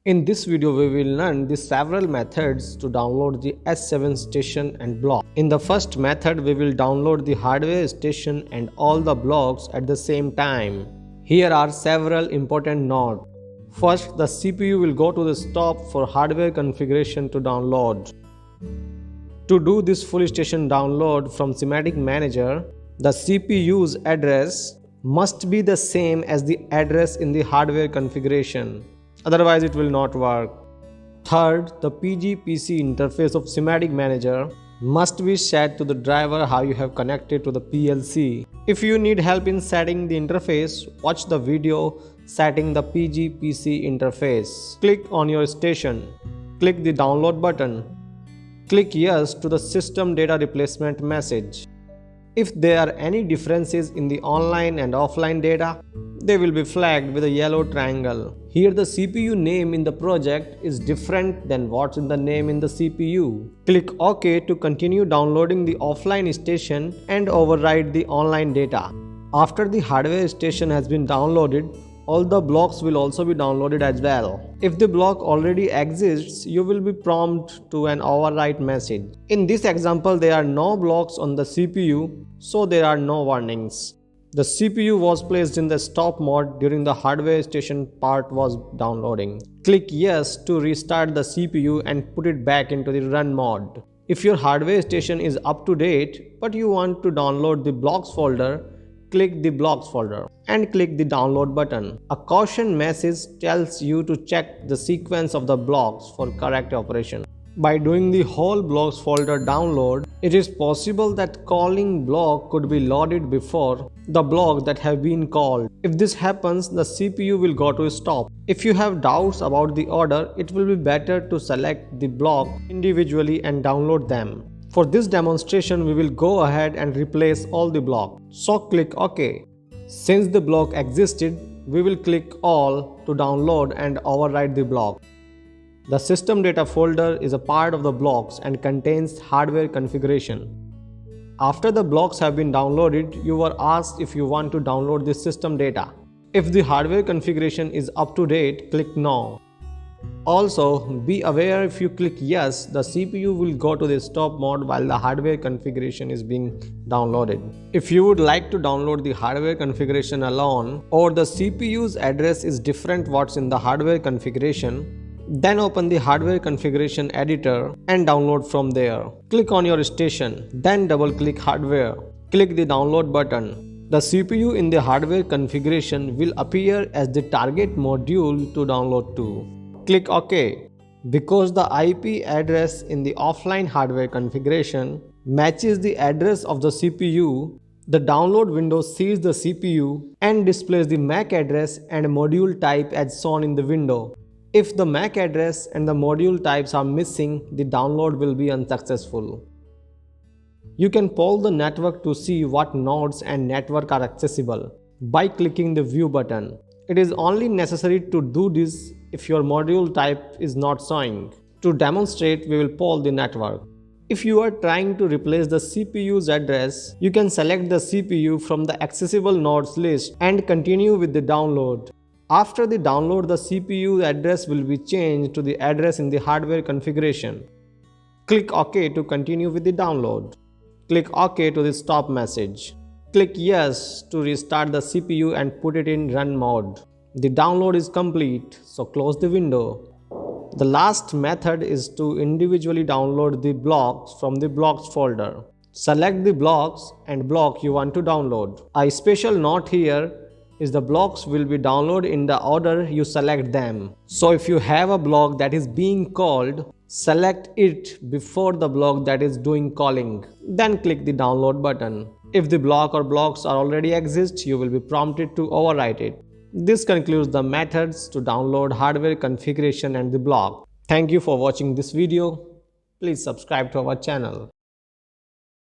In this video, we will learn the several methods to download the S7 station and block. In the first method, we will download the hardware station and all the blocks at the same time. Here are several important notes. First, the CPU will go to the stop for hardware configuration to download. To do this full station download from Semantic Manager, the CPU's address must be the same as the address in the hardware configuration. Otherwise, it will not work. Third, the PG-PC interface of Semantic Manager must be set to the driver how you have connected to the PLC. If you need help in setting the interface, watch the video setting the PG-PC interface. Click on your station. Click the download button. Click yes to the system data replacement message. If there are any differences in the online and offline data, they will be flagged with a yellow triangle. Here the CPU name in the project is different than what's in the name in the CPU. Click OK to continue downloading the offline station and override the online data. After the hardware station has been downloaded, all the blocks will also be downloaded as well. If the block already exists, you will be prompted to an overwrite message. In this example, there are no blocks on the CPU, so there are no warnings. The CPU was placed in the stop mode during the hardware station part was downloading. Click yes to restart the CPU and put it back into the run mode. If your hardware station is up to date but you want to download the blocks folder, click the blocks folder and click the download button. A caution message tells you to check the sequence of the blocks for correct operation. By doing the whole blocks folder download, it is possible that calling block could be loaded before the block that have been called. If this happens, the CPU will go to stop. If you have doubts about the order, it will be better to select the block individually and download them. For this demonstration, we will go ahead and replace all the blocks. So click OK. Since the block existed, we will click all to download and override the block. The system data folder is a part of the blocks and contains hardware configuration. After the blocks have been downloaded, you are asked if you want to download the system data. If the hardware configuration is up to date, click no. Also, be aware if you click yes, the CPU will go to the stop mode while the hardware configuration is being downloaded. If you would like to download the hardware configuration alone or the CPU's address is different what's in the hardware configuration, then open the hardware configuration editor and download from there. Click on your station, then double click hardware. Click the download button. The CPU in the hardware configuration will appear as the target module to download to. Click OK. Because the IP address in the offline hardware configuration matches the address of the CPU, the download window sees the CPU and displays the MAC address and module type as shown in the window. If the MAC address and the module types are missing, the download will be unsuccessful. You can poll the network to see what nodes and network are accessible by clicking the View button. It is only necessary to do this if your module type is not showing. To demonstrate, we will poll the network. If you are trying to replace the CPU's address, you can select the CPU from the accessible nodes list and continue with the download. After the download, the CPU address will be changed to the address in the hardware configuration. Click OK to continue with the download. Click OK to the stop message. Click yes to restart the CPU and put it in run mode. The download is complete, so close the window. The last method is to individually download the blocks from the blocks folder. Select the blocks and block you want to download. A special note here is the blocks will be downloaded in the order you select them. So if you have a block that is being called, select it before the block that is doing calling. Then click the download button. If the block or blocks are already exist, you will be prompted to overwrite it. This concludes the methods to download hardware configuration and the block. Thank you for watching this video. Please subscribe to our channel.